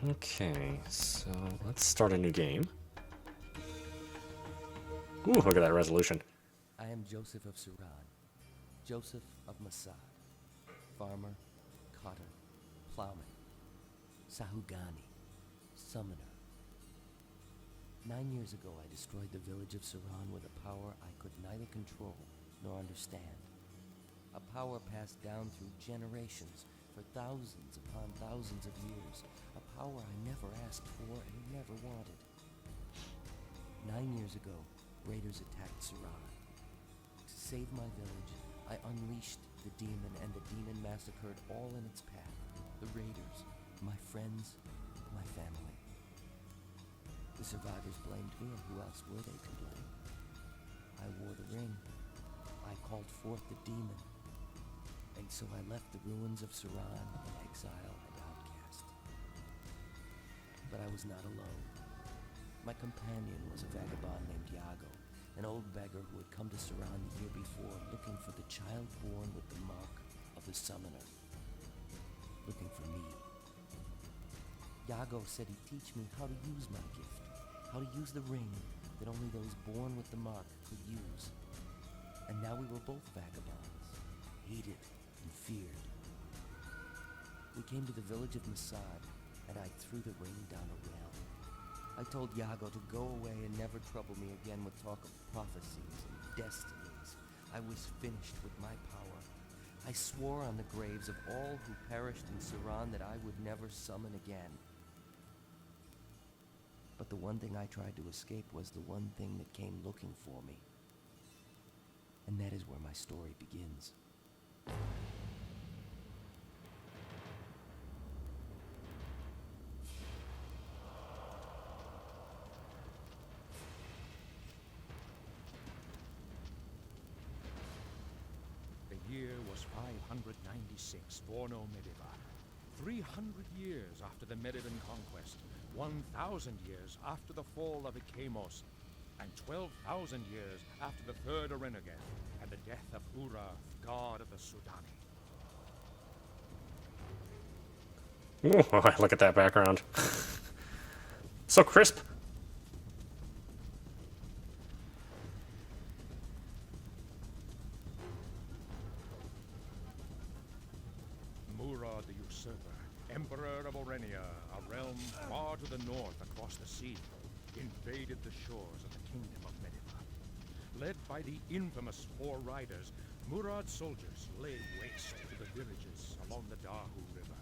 Okay, so let's start a new game. Ooh, look at that resolution. I am Joseph of Suran, Joseph of Masad, farmer, cotter, plowman, Sahugani, summoner. 9 years ago, I destroyed the village of Suran with a power I could neither control nor understand. A power passed down through generations for thousands upon thousands of years. A power I never asked for and never wanted. 9 years ago, raiders attacked Suran. To save my village, I unleashed the demon, and the demon massacred all in its path. The raiders, my friends, my family. The survivors blamed me, and who else were they to blame? I wore the ring. I called forth the demon. And so I left the ruins of Suran in exile and outcast. But I was not alone. My companion was a vagabond named Yago, an old beggar who had come to Suran the year before looking for the child born with the mark of the summoner. Looking for me. Yago said he'd teach me how to use my gift, how to use the ring that only those born with the mark could use. And now we were both vagabonds, hated and feared. We came to the village of Masad, and I threw the ring down a well. I told Yago to go away and never trouble me again with talk of prophecies and destinies. I was finished with my power. I swore on the graves of all who perished in Suran that I would never summon again. But the one thing I tried to escape was the one thing that came looking for me. And that is where my story begins. The year was 596 Borno Mediva. 300 years after the Meridan conquest, 1,000 years after the fall of Ikemos, and 12,000 years after the Third Arenegeth and the death of Urath, god of the Sudani. Ooh, look at that background. So crisp. Murad the Usurper, Emperor of Orenia, a realm far to the north across the sea, invaded the shores of the Kingdom of Mediva. Led by the infamous Four Riders, Murad's soldiers laid waste to the villages along the Dahu River.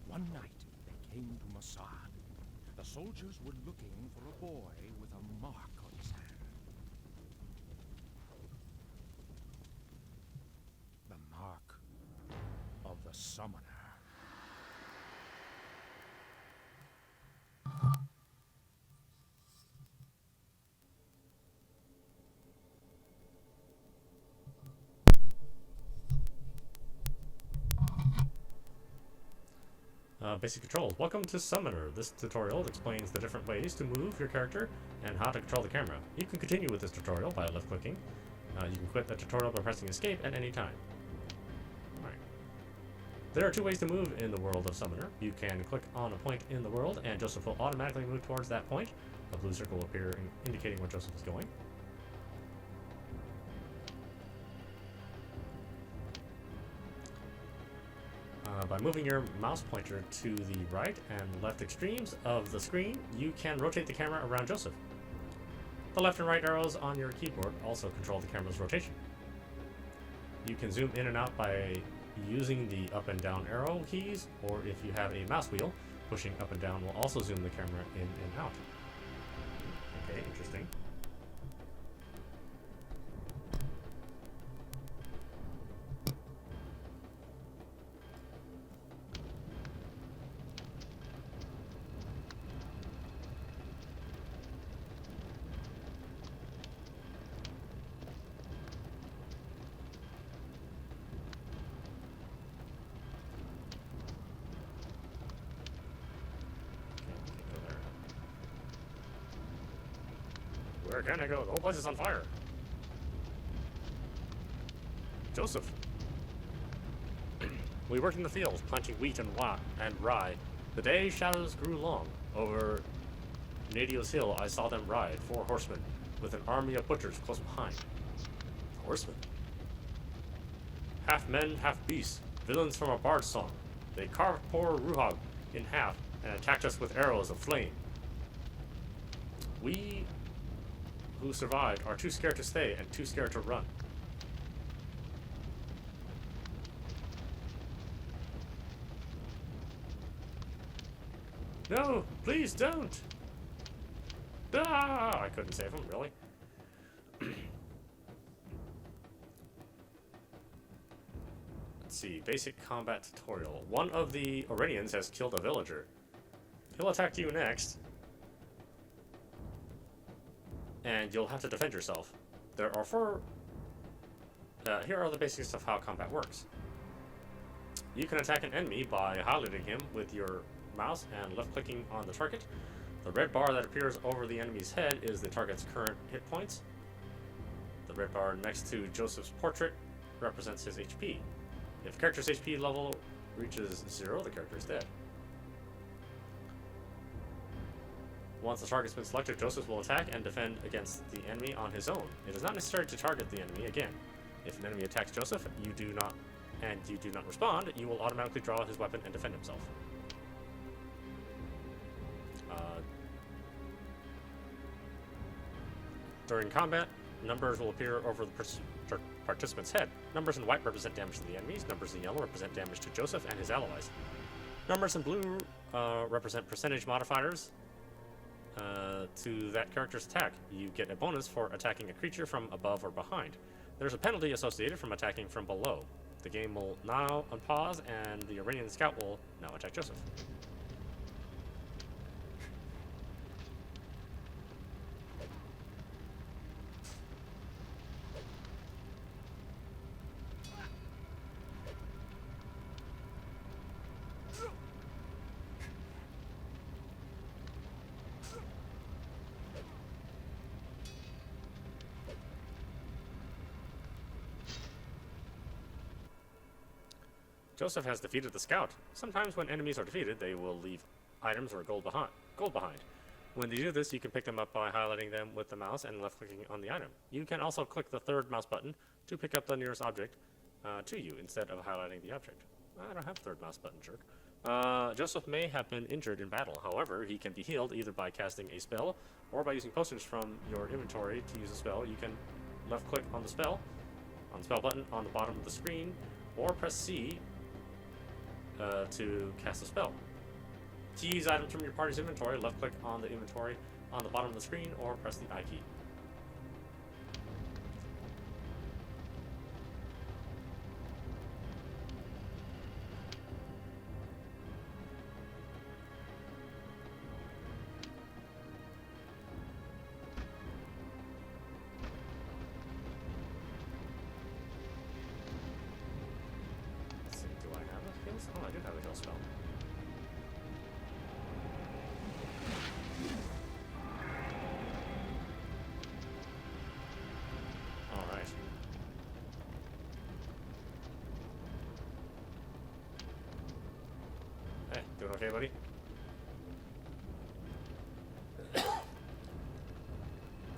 One night, they came to Masad. The soldiers were looking for a boy with a mark on his hand. The mark of the summoner. Basic controls. Welcome to Summoner. This tutorial explains the different ways to move your character and how to control the camera. You can continue with this tutorial by left clicking. You can quit the tutorial by pressing escape at any time. Alright. There are two ways to move in the world of Summoner. You can click on a point in the world and Joseph will automatically move towards that point. A blue circle will appear indicating where Joseph is going. By moving your mouse pointer to the right and left extremes of the screen, you can rotate the camera around Joseph. The left and right arrows on your keyboard also control the camera's rotation. You can zoom in and out by using the up and down arrow keys, or if you have a mouse wheel, pushing up and down will also zoom the camera in and out. Okay, interesting. Where can I go? The whole place is on fire. Joseph. We worked in the fields, planting wheat and rye. The day shadows grew long. Over Nadio's hill, I saw them ride, 4 horsemen, with an army of butchers close behind. Horsemen? Half men, half beasts, villains from a bard's song. They carved poor Ruhag in half and attacked us with arrows of flame. We who survived are too scared to stay and too scared to run. No, please don't! Ah, I couldn't save him, really. Let's see, basic combat tutorial. One of the Aurenians has killed a villager. He'll attack you next, and you'll have to defend yourself. There are 4... here are the basics of how combat works. You can attack an enemy by highlighting him with your mouse and left-clicking on the target. The red bar that appears over the enemy's head is the target's current hit points. The red bar next to Joseph's portrait represents his HP. If a character's HP level reaches 0, the character is dead. Once the target's been selected, Joseph will attack and defend against the enemy on his own. It is not necessary to target the enemy again. If an enemy attacks Joseph, you do not respond, you will automatically draw his weapon and defend himself. During combat, numbers will appear over the participant's head. Numbers in white represent damage to the enemies. Numbers in yellow represent damage to Joseph and his allies. Numbers in blue represent percentage modifiers to that character's attack. You get a bonus for attacking a creature from above or behind. There's a penalty associated from attacking from below. The game will now unpause, and the Aurenian scout will now attack Joseph. Joseph has defeated the scout. Sometimes when enemies are defeated, they will leave items or gold behind. When they do this, you can pick them up by highlighting them with the mouse and left-clicking on the item. You can also click the third mouse button to pick up the nearest object to you instead of highlighting the object. I don't have third mouse button, jerk. Joseph may have been injured in battle. However, he can be healed either by casting a spell or by using potions from your inventory to use a spell. You can left-click on the spell button on the bottom of the screen, or press C to cast a spell. To use items from your party's inventory, left-click on the inventory on the bottom of the screen, or press the I key. Oh, I do have a heal spell. Alright. Hey, doing okay, buddy?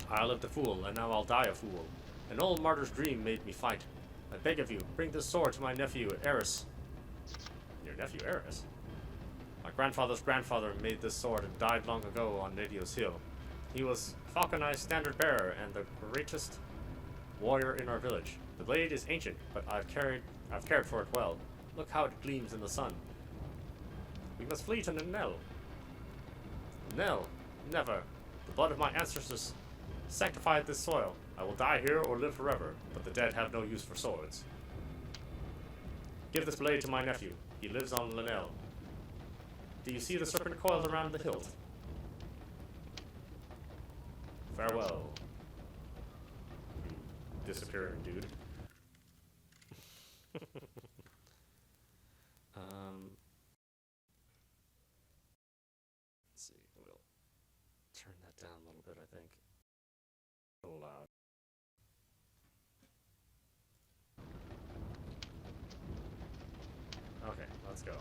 I lived a fool, and now I'll die a fool. An old martyr's dream made me fight. I beg of you, bring this sword to my nephew, Eris. Your nephew, Eris? My grandfather's grandfather made this sword and died long ago on Nadio's hill. He was Falcon Eye's standard bearer and the greatest warrior in our village. The blade is ancient, but I've cared for it well. Look how it gleams in the sun. We must flee to Nell. Nell, never. The blood of my ancestors sanctified this soil. I will die here or live forever, but the dead have no use for swords. Give this blade to my nephew. He lives on Linnell. Do you see the serpent coiled around the hilt? Farewell. You disappearing dude. Let's see. We'll turn that down a little bit, I think. A little loud. let's go.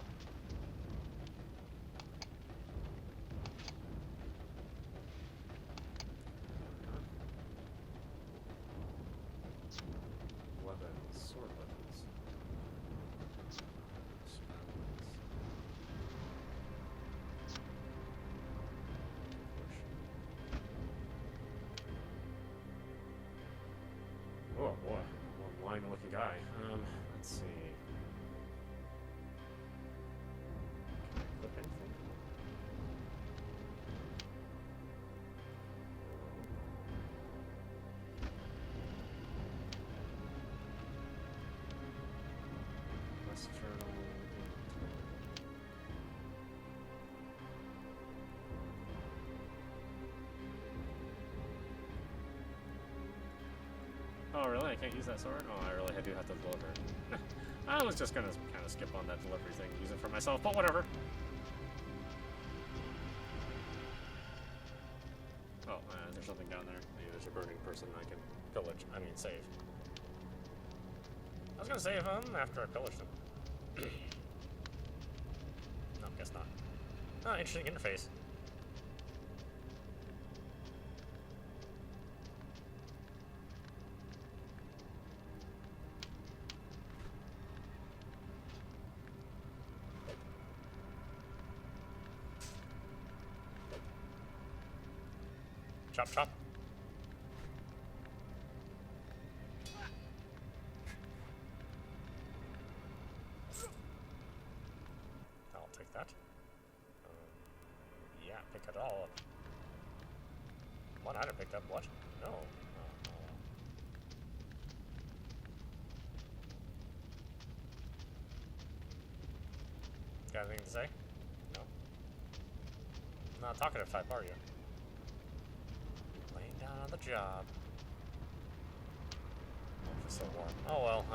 Weapons, sword weapons. Spells. Oh boy, more blind looking guy. Let's see. Can I equip anything? External. Oh really? I can't use that sword? Oh, I really do have to deliver it. I was just gonna kind of skip on that delivery thing, use it for myself, but whatever. Oh, there's something down there. Maybe there's a burning person I can pillage. I mean, save. I was gonna save him after I pillaged him. No, guess not. Oh, interesting interface. Chop, chop. I'll take that. Yeah, pick it all up. One item picked up. What? No. Oh, oh. Got anything to say? No. Not talkative type, are you? Laying down on the job. Oh, it's so warm. Oh well,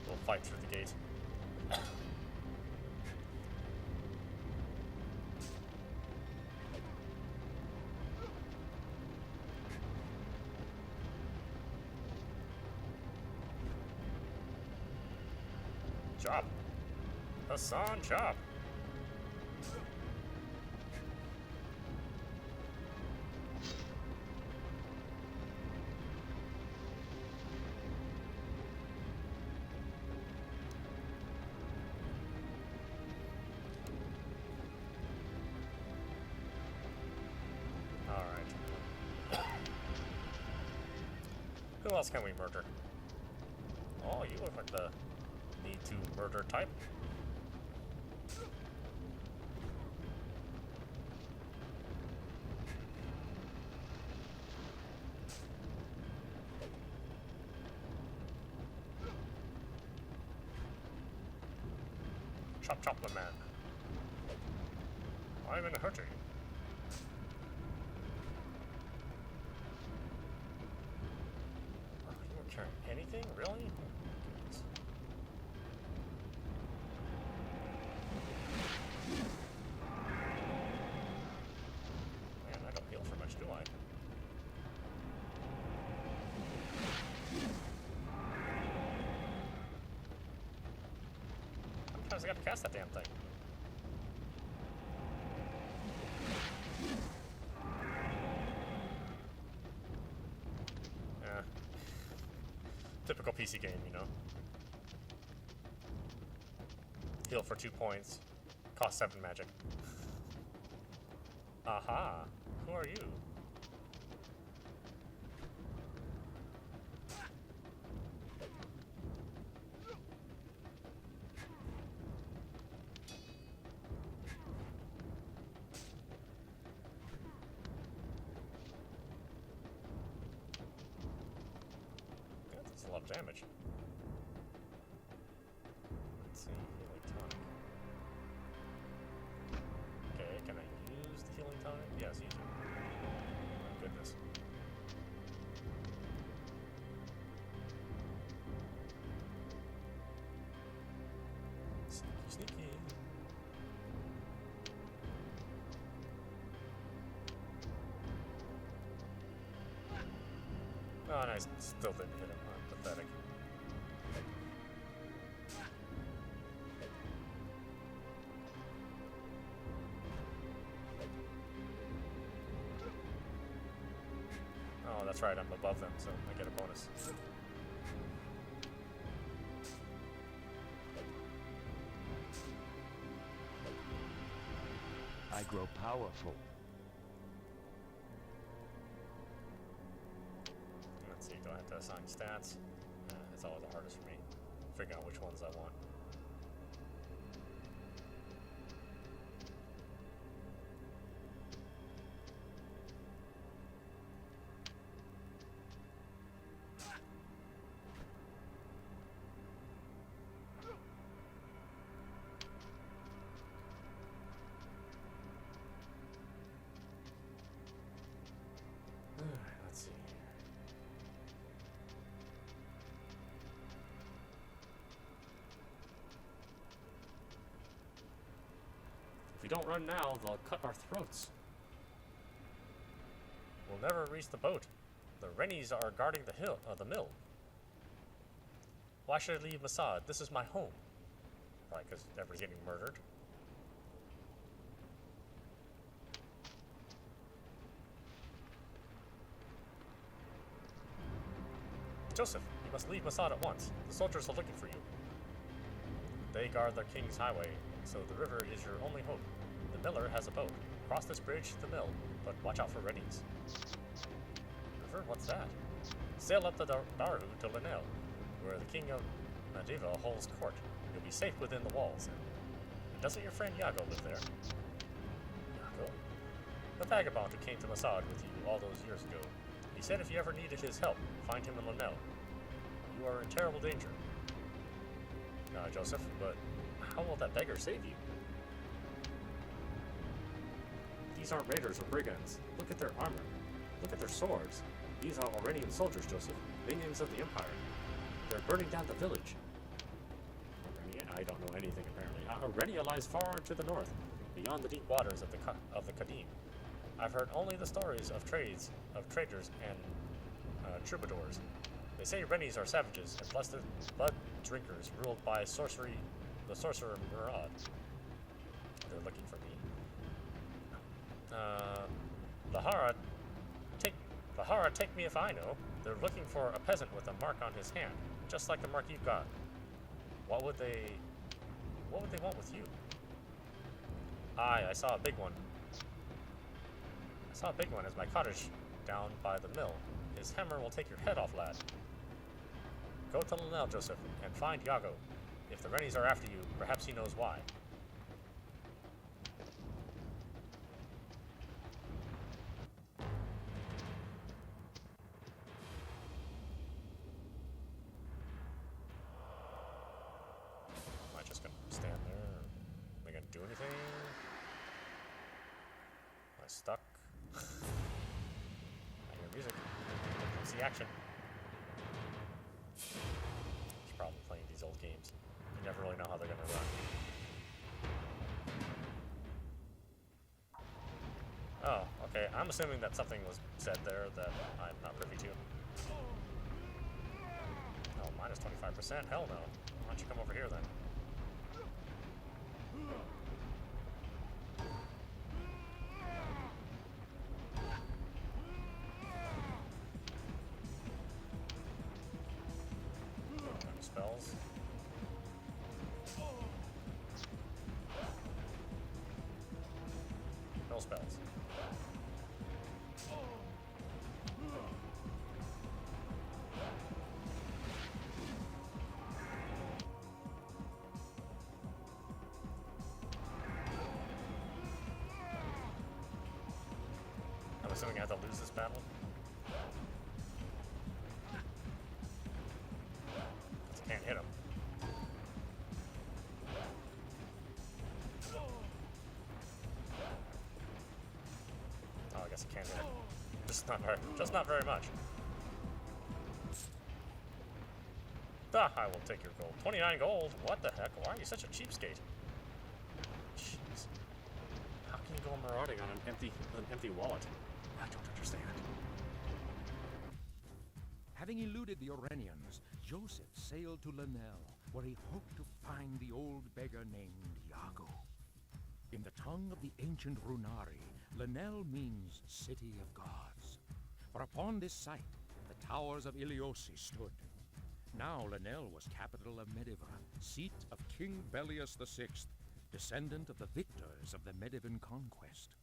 we'll fight through the gate. Chop. Hassan, chop. Who else can we murder? Oh, you look like the need to murder type. Chop chop the man. I'm in a hurry. Oh, you won't carry anything? Really? Oh, goodness. Man, I don't heal for much, do I? How many times I got to cast that damn thing? Yeah. Typical PC game, you know. Heal for 2 points. Cost 7 magic. Aha! Who are you? That's a lot of damage. Let's see, healing tonic. Okay, can I use the healing tonic? Yes, use it. Oh goodness. Sneaky, sneaky. Oh, and I still didn't hit him. Pathetic. Oh, that's right, I'm above them, so I get a bonus. I grow powerful. Let's see, do I have to assign stats? It's always the hardest for me. Figuring out which ones I want. Let's see. If we don't run now, they'll cut our throats. We'll never reach the boat. The Rennies are guarding the mill. Why should I leave Masad? This is my home. Probably because everybody's getting murdered. Joseph, you must leave Masad at once. The soldiers are looking for you. They guard the king's highway, so the river is your only hope. The miller has a boat. Cross this bridge to the mill, but watch out for Rennies. River? What's that? Sail up the Daru to Linnell, where the king of Madiva holds court. You'll be safe within the walls. And doesn't your friend Yago live there? Yago? The vagabond who came to Masad with you all those years ago. He said if you ever needed his help, find him in Linnell. You are in terrible danger. Joseph, but how will that beggar save you? These aren't raiders or brigands. Look at their armor. Look at their swords. These are Aurenian soldiers, Joseph. Minions of the Empire. They're burning down the village. Aurenia? I don't know anything, apparently. Aurenia lies far to the north, beyond the deep waters of the Kadim. I've heard only the stories of traders and troubadours. They say Rennies are savages and blood drinkers ruled by the sorcerer Murad. They're looking for me. Lahara, take me if I know. They're looking for a peasant with a mark on his hand, just like the mark you've got. What would they want with you? Aye, I saw a big one. I saw a big one as my cottage down by the mill. His hammer will take your head off, lad. Go to Linnell, Joseph, and find Yago. If the Rennies are after you, perhaps he knows why. Am I just gonna stand there? Am I gonna do anything? Am I stuck? I hear music. Here comes the action. It's probably playing these old games. You never really know how they're gonna run. Oh, okay. I'm assuming that something was said there that I'm not privy to. Oh, minus 25%? Hell no. Why don't you come over here then? Spells. No spells. I'm assuming I have to lose this battle. Can't hit him. Oh, I guess I can't hit him. Just not very much. Ah, I will take your gold. 29 gold? What the heck? Why are you such a cheapskate? Jeez. How can you go marauding on an empty wallet? I don't understand. Having eluded the Orenians, Joseph sailed to Lanel, where he hoped to find the old beggar named Iago. In the tongue of the ancient Runari, Lanel means City of Gods. For upon this site, the towers of Iliosi stood. Now Lanel was capital of Mediva, seat of King Bellius VI, descendant of the victors of the Medivan conquest.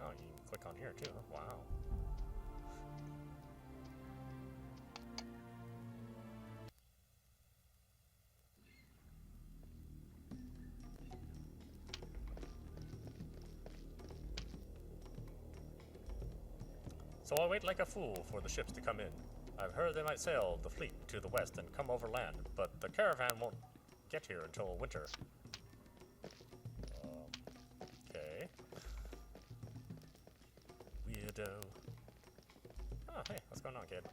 Oh, you can click on here too, huh? Wow. So I wait like a fool for the ships to come in. I've heard they might sail the fleet to the west and come over land, but the caravan won't get here until winter. Okay. Weirdo. Oh, hey, what's going on, kid?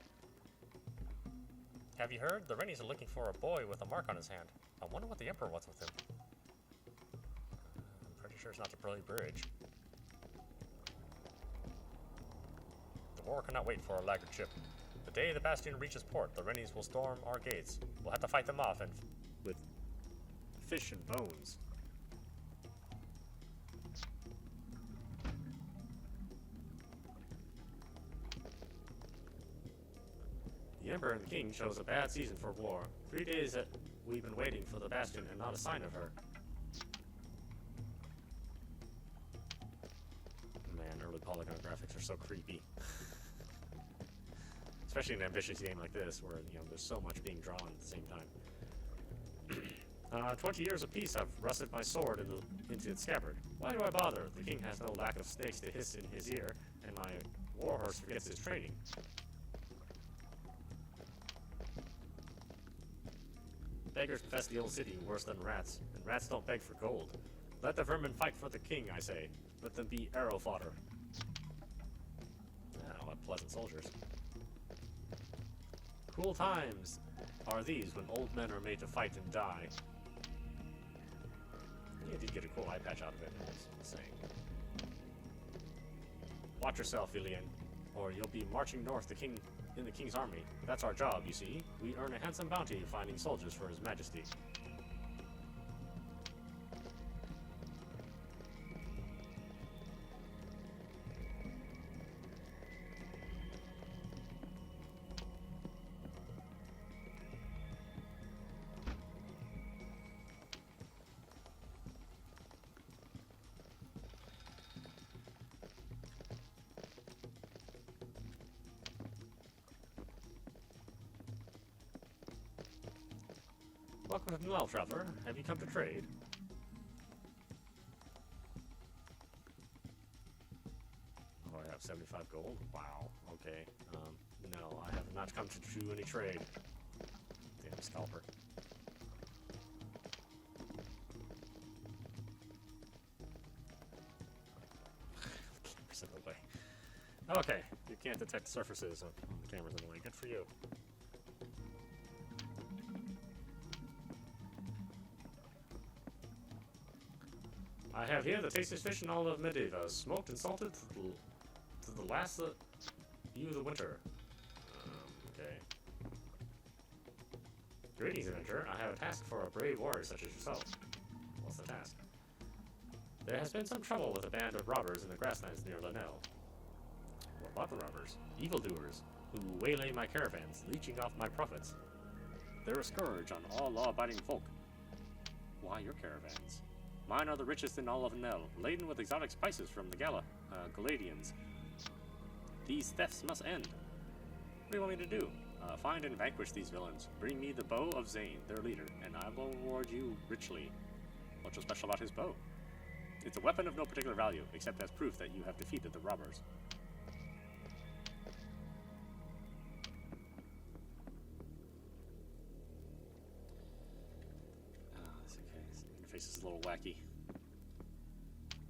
Have you heard? The Rennies are looking for a boy with a mark on his hand. I wonder what the Emperor wants with him. I'm pretty sure it's not the Burly Bridge. The war cannot wait for a laggard ship. The day the Bastion reaches port, the Rennies will storm our gates. We'll have to fight them off and with fish and bones. The Emperor and the King chose a bad season for war. 3 days that we've been waiting for the Bastion and not a sign of her. Man, early polygon graphics are so creepy. Especially in an ambitious game like this, where there's so much being drawn at the same time. 20 years of peace have rusted my sword into its scabbard. Why do I bother? The king has no lack of snakes to hiss in his ear, and my warhorse forgets his training. Beggars infest the old city worse than rats, and rats don't beg for gold. Let the vermin fight for the king, I say. Let them be arrow fodder. Ah, what pleasant soldiers. Cruel times are these when old men are made to fight and die. Yeah, did get a cool eye patch out of it, I was saying. Watch yourself, Ilian, or you'll be marching north in the king's army. That's our job, you see. We earn a handsome bounty finding soldiers for his majesty. Welcome to Noel, traveler. Have you come to trade? Oh, I have 75 gold? Wow. Okay. No, I have not come to do any trade. Damn scalper. Cameras in the way. Okay, you can't detect surfaces on the cameras in the way. Good for you. I have here the tastiest fish in all of Mediva, smoked and salted to the last you of the winter. Okay. Greetings, adventurer. I have a task for a brave warrior such as yourself. What's the task? There has been some trouble with a band of robbers in the grasslands near Lanel. What about the robbers? Evildoers, who waylay my caravans, leeching off my profits. They're a scourge on all law-abiding folk. Why your caravans? Mine are the richest in all of Nel, laden with exotic spices from the Galadians. These thefts must end. What do you want me to do? Find and vanquish these villains. Bring me the bow of Zane, their leader, and I will reward you richly. What's so special about his bow? It's a weapon of no particular value, except as proof that you have defeated the robbers. That's okay. This interface is a little wacky.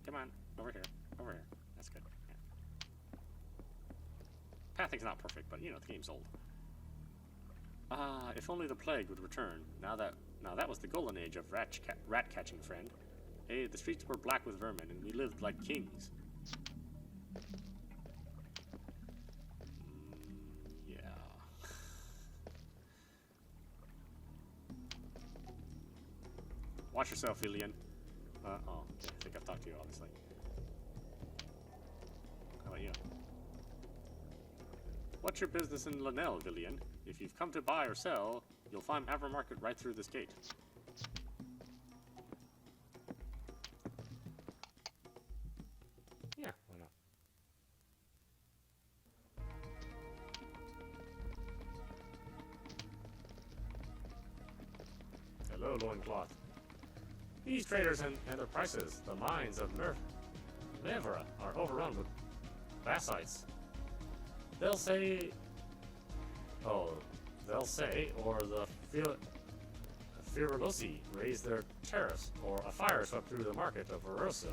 Come on, over here. Over here. That's good. Yeah. Pathing's not perfect, but the game's old. If only the plague would return. Now that Now that was the golden age of rat catching, friend. Hey, the streets were black with vermin, and we lived like kings. Yeah. Watch yourself, Ilian. Oh, okay, I think I've talked to you, obviously. How about you? What's your business in Lanel, Villian? If you've come to buy or sell, you'll find Avra Market right through this gate. Yeah, why not? Hello, loincloth. These traders and their prices, the mines of Mevra are overrun with bassites. They'll say, or the Firabosi raised their tariffs, or a fire swept through the market of Verosa.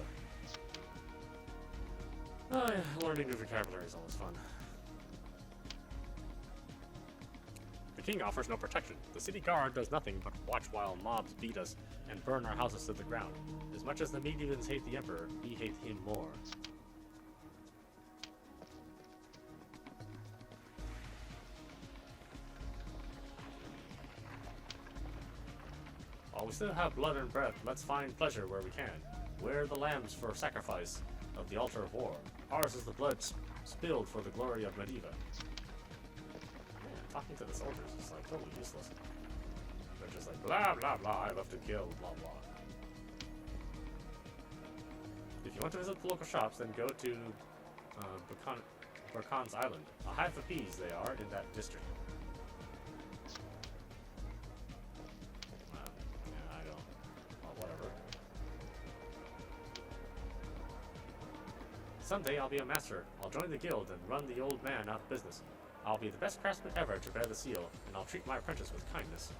Oh, yeah, learning new vocabulary is always fun. The king offers no protection. The city guard does nothing but watch while mobs beat us and burn our houses to the ground. As much as the Medians hate the emperor, we hate him more. While we still have blood and breath, let's find pleasure where we can. We're the lambs for sacrifice of the altar of war. Ours is the blood spilled for the glory of Mediva. Man, talking to the soldiers is like totally useless. They're just like, blah, blah, blah, I love to kill, blah, blah. If you want to visit the local shops, then go to Burkan's Island. A hive of bees they are in that district. Someday I'll be a master. I'll join the guild and run the old man out of business. I'll be the best craftsman ever to bear the seal, and I'll treat my apprentice with kindness.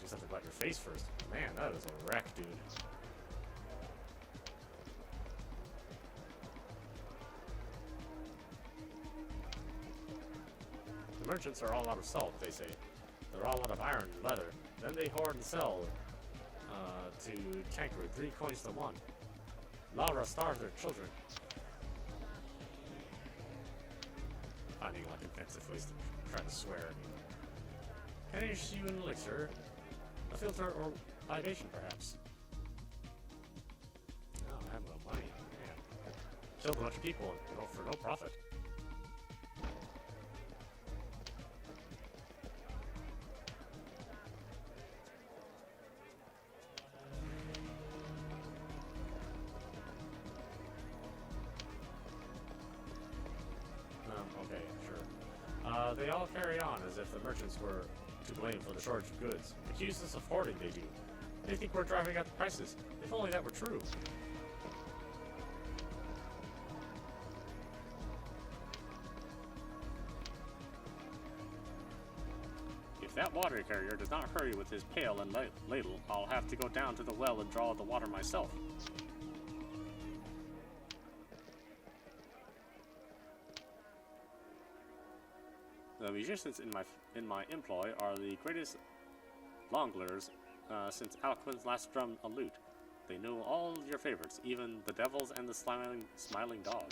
Do something about your face first. Man, that is a wreck, dude. The merchants are all out of salt, they say. They're all out of iron and leather. Then they hoard and sell to Tancred 3 coins to 1. Lara starves their children. Finding like offensive ways to try to swear at me. Can I issue you an elixir? A filter or libation, perhaps? No, I have no money. Man. Killed a bunch of people for no profit. Okay, sure. They all carry on as if the merchants were to blame for the shortage of goods. Accuse us of hoarding, they do. They think we're driving up the prices. If only that were true. If that water carrier does not hurry with his pail and ladle, I'll have to go down to the well and draw the water myself. The musicians in my employ are the greatest longlers since Alcuin's last strummed a lute. They know all your favorites, even the devils and the smiling dog.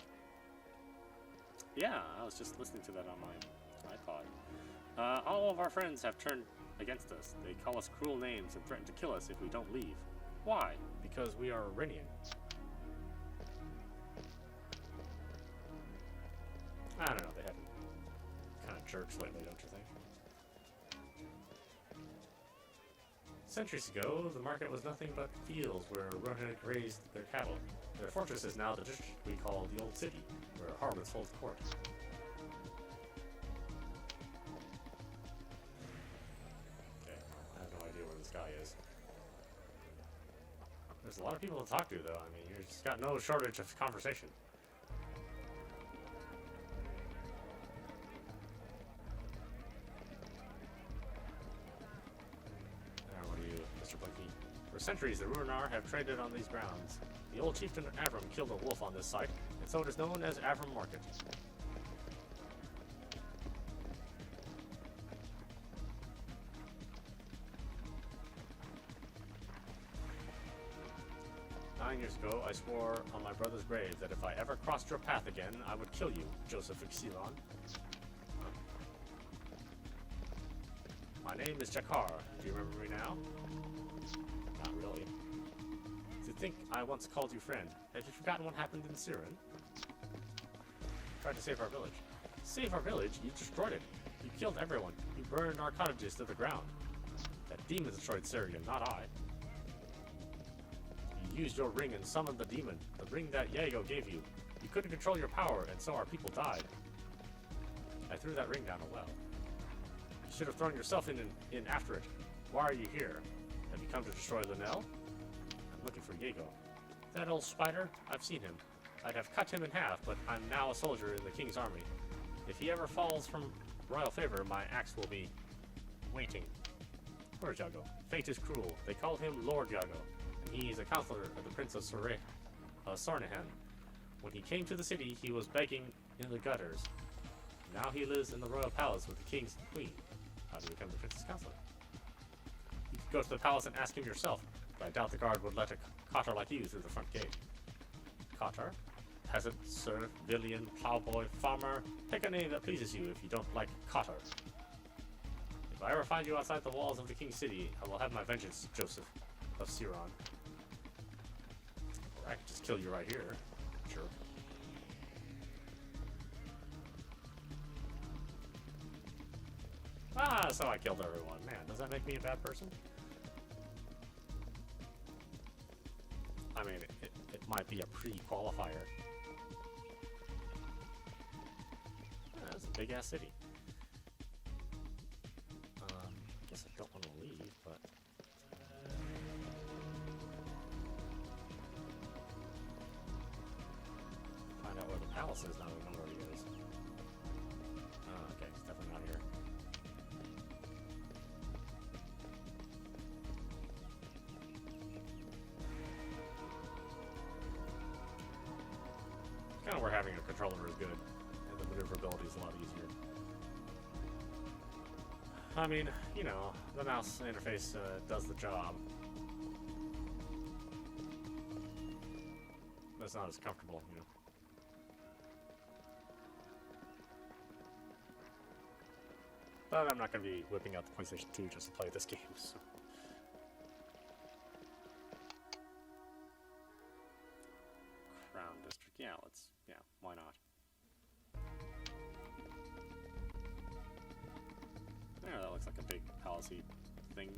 Yeah, I was just listening to that on my iPod. All of our friends have turned against us. They call us cruel names and threaten to kill us if we don't leave. Why? Because we are Iranian. I don't know, they haven't kind of jerks lately, don't you think? Centuries ago, the market was nothing but fields where Rohan raised their cattle. Their fortress is now the district we call the Old City, where Harwitz holds court. Okay, I have no idea where this guy is. There's a lot of people to talk to, though. I mean, you've just got no shortage of conversation. For centuries, the Ruinar have traded on these grounds. The old chieftain Avram killed a wolf on this site, and so it is known as Avram Market. 9 years ago, I swore on my brother's grave that if I ever crossed your path again, I would kill you, Joseph Ixiron. My name is Jakar. Do you remember me now? Not really. To think I once called you friend. Have you forgotten what happened in Siren? Tried to save our village. Save our village? You destroyed it. You killed everyone. You burned our cottages to the ground. That demon destroyed Syrian, not I. You used your ring and summoned the demon. The ring that Yago gave you. You couldn't control your power, and so our people died. I threw that ring down a well. You should have thrown yourself in after it. Why are you here? Have you come to destroy Linnell? I'm looking for Yago. That old spider? I've seen him. I'd have cut him in half, but I'm now a soldier in the king's army. If he ever falls from royal favor, my axe will be waiting. Where's Yago? Fate is cruel. They call him Lord Yago, and he is a counselor of the Prince of Sarnahan. When he came to the city, he was begging in the gutters. Now he lives in the royal palace with the king's queen. How do you become the prince's counselor? You could go to the palace and ask him yourself, but I doubt the guard would let a cotter like you through the front gate. Cotter? Peasant, serf, villain, plowboy, farmer. Pick a name that pleases you if you don't like cotter. If I ever find you outside the walls of the king's city, I will have my vengeance, Joseph of Siron. Or I could just kill you right here. Sure. Ah, so I killed everyone. Man, does that make me a bad person? I mean, it might be a pre-qualifier. That's a big-ass city. Guess I don't want to leave, but... Find out where the palace is now that we know where he is. Oh, okay, it's definitely not here. Kind of where having a controller is good, and the maneuverability is a lot easier. I mean, you know, the mouse interface does the job. But it's not as comfortable, you know. But I'm not going to be whipping out the PlayStation 2 just to play this game, so. Crown District, yeah, why not? There, that looks like a big palace-y thing.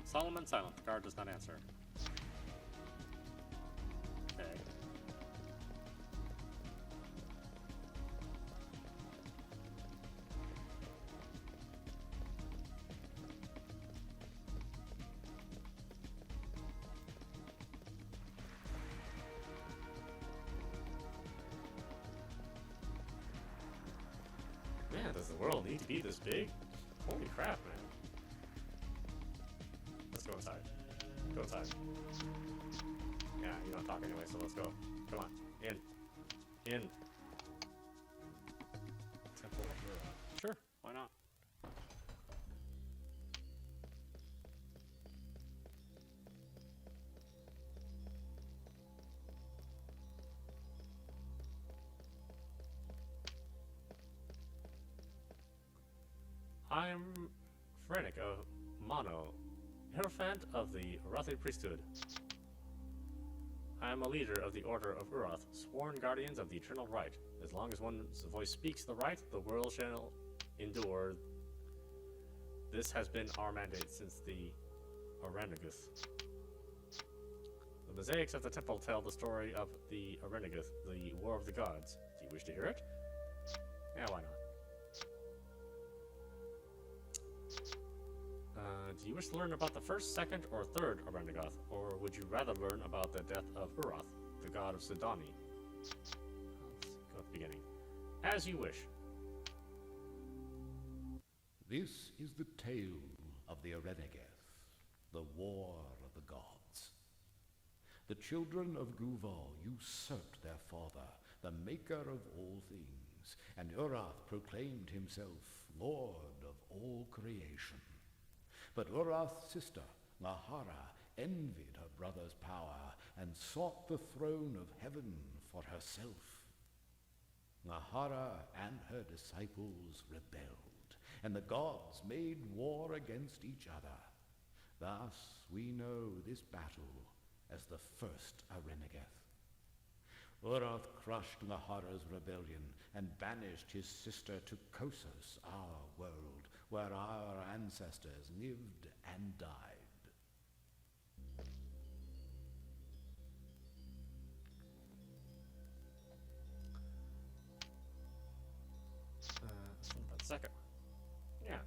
Solomon silent. The guard does not answer. Okay. Man, does the world need to be this big? Holy crap, man. Let's go inside. Go inside. Yeah, you don't talk anyway, so let's go. Come on. In. In. Temple of Mura. Sure, why not? I'm Phrenik of Mono, Hierophant of the Urathi priesthood. I am a leader of the Order of Urath, sworn guardians of the eternal right. As long as one's voice speaks the right, the world shall endure. This has been our mandate since the Arenaguth. The mosaics of the temple tell the story of the Arenaguth, the War of the Gods. Do you wish to hear it? Yeah, why not? Do you wish to learn about the first, second, or third Arenagoth, or would you rather learn about the death of Urath, the god of Sidoni? Let's go at the beginning. As you wish. This is the tale of the Arenaguth, the war of the gods. The children of Guval usurped their father, the maker of all things, and Urath proclaimed himself Lord of all creation. But Urath's sister, Lahara, envied her brother's power and sought the throne of heaven for herself. Lahara and her disciples rebelled, and the gods made war against each other. Thus we know this battle as the First Arenegeth. Urath crushed Lahara's rebellion and banished his sister to Kossos, our world, where our ancestors lived and died. Second. Yeah.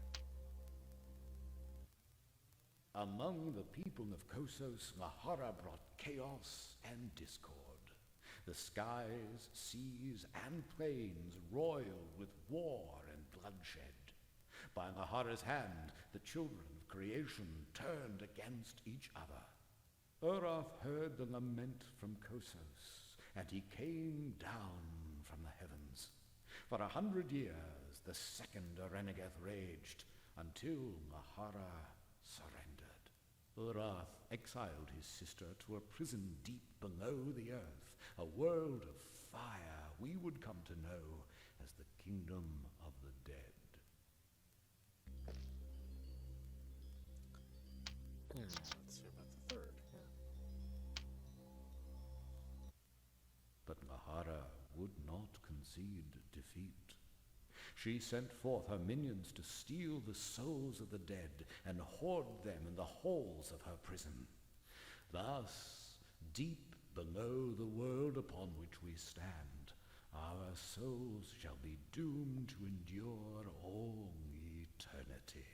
Among the people of Kossos, Lahara brought chaos and discord. The skies, seas, and plains roiled with war and bloodshed. By Lahara's hand, the children of creation turned against each other. Urath heard the lament from Kossos, and he came down from the heavens. For 100 years, the second Arenegeth raged, until Lahara surrendered. Urath exiled his sister to a prison deep below the earth, a world of fire we would come to know as the kingdom of the dead. Let's see about the third. But Lahara would not concede defeat. She sent forth her minions to steal the souls of the dead and hoard them in the halls of her prison. Thus, deep below the world upon which we stand, our souls shall be doomed to endure all eternity.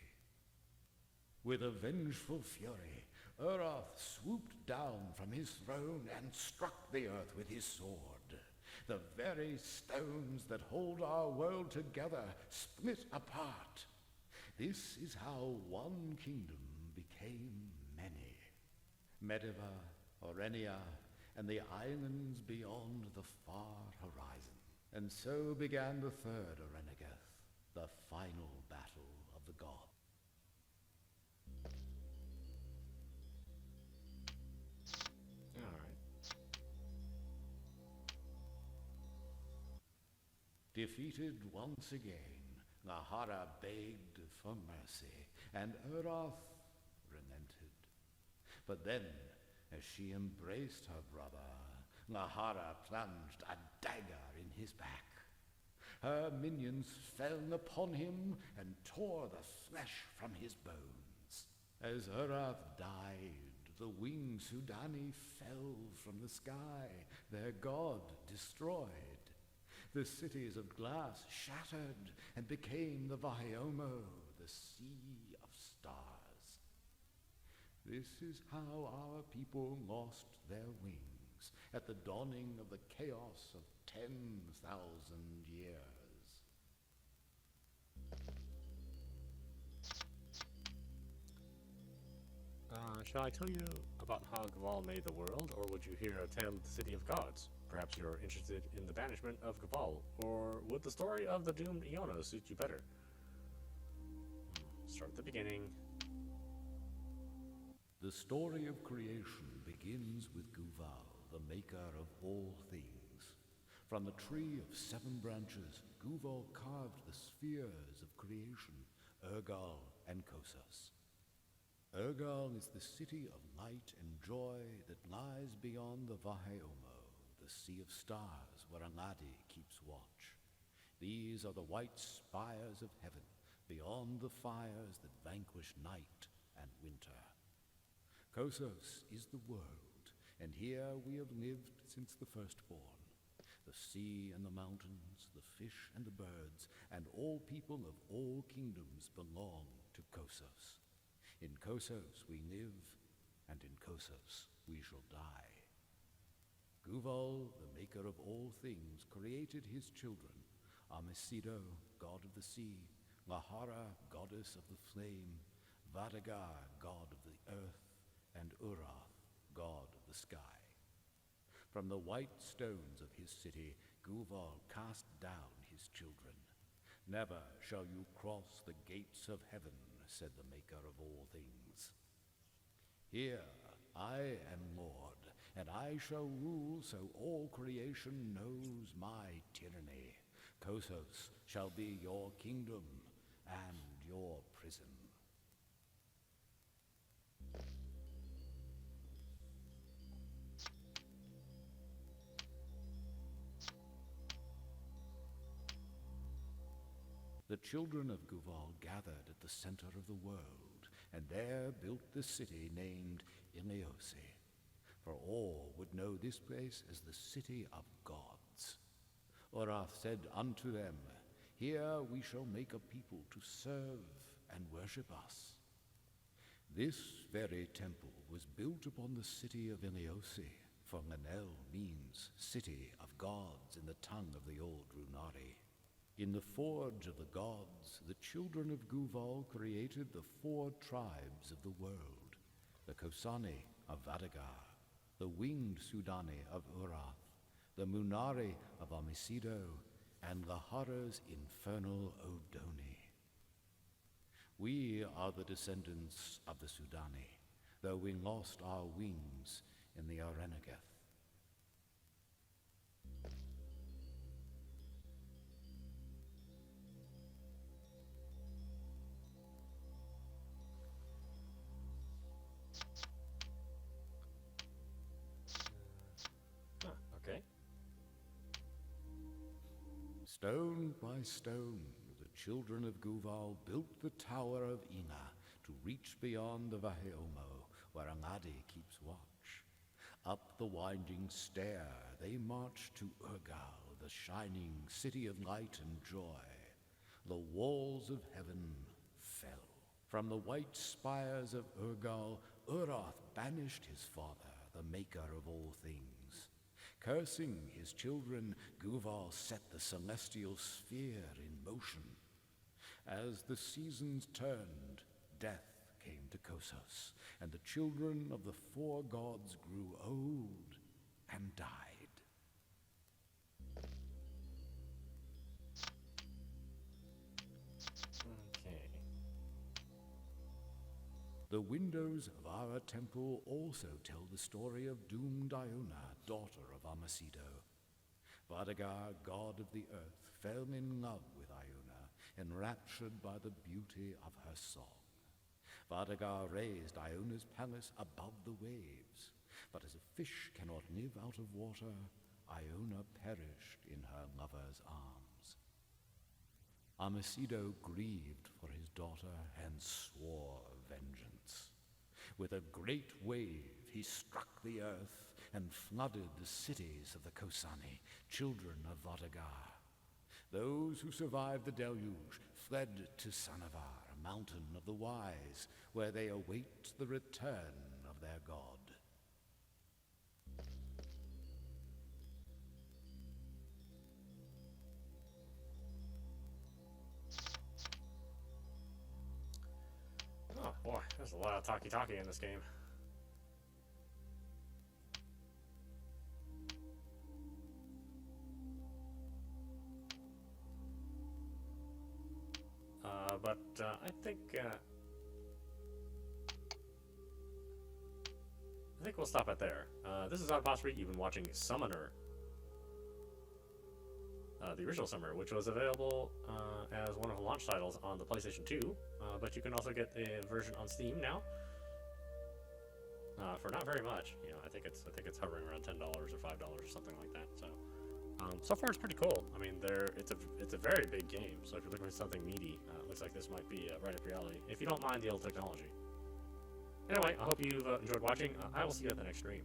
With a vengeful fury, Urath swooped down from his throne and struck the earth with his sword. The very stones that hold our world together split apart. This is how one kingdom became many. Mediva, Orenia, and the islands beyond the far horizon. And so began the third Arenegeth, the final battle of the gods. Defeated once again, Lahara begged for mercy, and Urath relented. But then, as she embraced her brother, Lahara plunged a dagger in his back. Her minions fell upon him and tore the flesh from his bones. As Urath died, the winged Sudani fell from the sky, their god destroyed. The cities of glass shattered and became the Vahiomo, the sea of stars. This is how our people lost their wings at the dawning of the chaos of 10,000 years. Shall I tell you about how Gaval made the world, or would you hear a tale of the city of gods? Perhaps you're interested in the banishment of Gaval, or would the story of the doomed Iona suit you better? Start at the beginning. The story of creation begins with Guval, the maker of all things. From the tree of 7 branches, Guval carved the spheres of creation, Urgal and Kossos. Urgal is the city of light and joy that lies beyond the Vahiomo, the sea of stars where Aladi keeps watch. These are the white spires of heaven, beyond the fires that vanquish night and winter. Kossos is the world, and here we have lived since the firstborn. The sea and the mountains, the fish and the birds, and all people of all kingdoms belong to Kossos. In Kossos we live, and in Kossos we shall die. Guval, the maker of all things, created his children, Amesido, god of the sea, Lahara, goddess of the flame, Vadagar, god of the earth, and Urath, god of the sky. From the white stones of his city, Guval cast down his children. Never shall you cross the gates of heaven, said the Maker of all things. Here I am Lord, and I shall rule so all creation knows my tyranny. Kossos shall be your kingdom and your prison. The children of Guval gathered at the center of the world, and there built the city named Ineose, for all would know this place as the city of gods. Orath said unto them, Here we shall make a people to serve and worship us. This very temple was built upon the city of Ineose, for Manel means city of gods in the tongue of the old Runari. In the forge of the gods, the children of Guval created the 4 tribes of the world, the Kosani of Vadagar, the winged Sudani of Urath, the Munari of Amisido, and the horrors infernal Odoni. We are the descendants of the Sudani, though we lost our wings in the Arenegeth. Okay. Stone by stone, the children of Guval built the Tower of Ina to reach beyond the Vaheomo, where Angadi keeps watch. Up the winding stair they marched to Urgal, the shining city of light and joy. The walls of heaven fell. From the white spires of Urgal, Urath banished his father, the maker of all things. Cursing his children, Guval set the celestial sphere in motion. As the seasons turned, death came to Kossos, and the children of the 4 gods grew old and died. Okay. The windows of our temple also tell the story of doomed Iona, daughter of Amasido. Vadagar, god of the earth, fell in love with Iona, enraptured by the beauty of her song. Vadagar raised Iona's palace above the waves, but as a fish cannot live out of water, Iona perished in her lover's arms. Amasido grieved for his daughter and swore vengeance. With a great wave, he struck the earth and flooded the cities of the Kosani, children of Vadagar. Those who survived the deluge fled to Sanavar, a mountain of the wise, where they await the return of their god. Oh boy, there's a lot of talkie-talkie in this game. But I think we'll stop it there. This is audap. You've been watching Summoner, the original Summoner, which was available as one of the launch titles on the PlayStation 2, but you can also get the version on Steam now for not very much. You know, I think it's hovering around $10 or $5 or something like that. So. So far, it's pretty cool. I mean, it's a very big game. So if you're looking for something meaty, looks like this might be right up your alley. If you don't mind the old technology. Anyway, I hope you've enjoyed watching. I will see you at the next stream.